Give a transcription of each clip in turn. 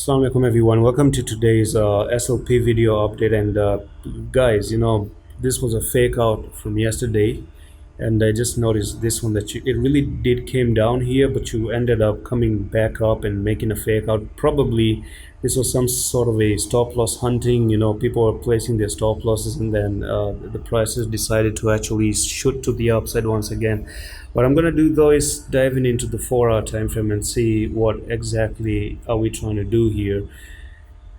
Assalamu alaikum everyone. Welcome to today's SLP video update. And guys, this was a fake out from yesterday, and I just noticed this one that it really did came down here, but you ended up coming back up and making a fake out. Probably this was some sort of a stop loss hunting. People were placing their stop losses, and then the prices decided to actually shoot to the upside once again. What I'm gonna do though is diving into the 4-hour time frame and see what exactly are we trying to do here.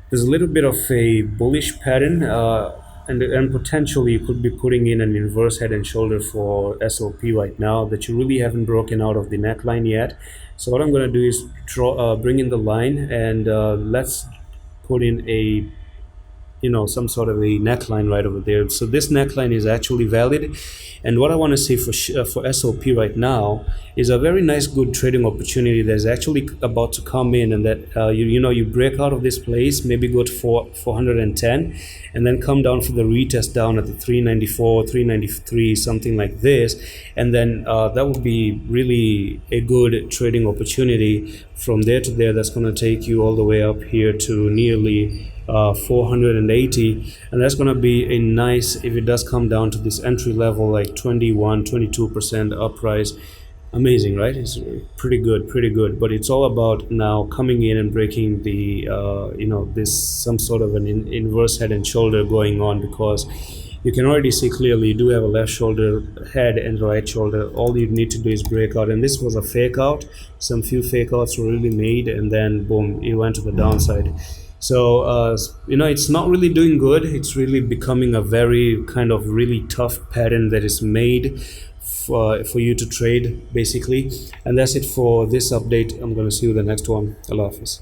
There's a little bit of a bullish pattern, and potentially you could be putting in an inverse head and shoulder for SLP right now that you really haven't broken out of the neckline yet. So what I'm gonna do is bring in the line, and let's put in a some sort of a neckline right over there. So this neckline is actually valid, and what I want to say for SLP right now is a very nice good trading opportunity that's actually about to come in, and that you break out of this place, maybe go to 410, and then come down for the retest down at the 394, 393, something like this, and then that would be really a good trading opportunity from there to there. That's going to take you all the way up here to nearly 480, and that's going to be a nice, if it does come down to this entry level like 22% uprise. Amazing, right? It's pretty good, but it's all about now coming in and breaking the this some sort of an inverse head and shoulder going on, because you can already see clearly you do have a left shoulder head and right shoulder. All you need to do is break out, and this was a fake out. Some few fake outs were really made, and then boom, it went to the downside. So it's not really doing good. It's really becoming a very kind of really tough pattern that is made for you to trade, basically. And that's it for this update. I'm going to see you in the next one. Allah Hafiz.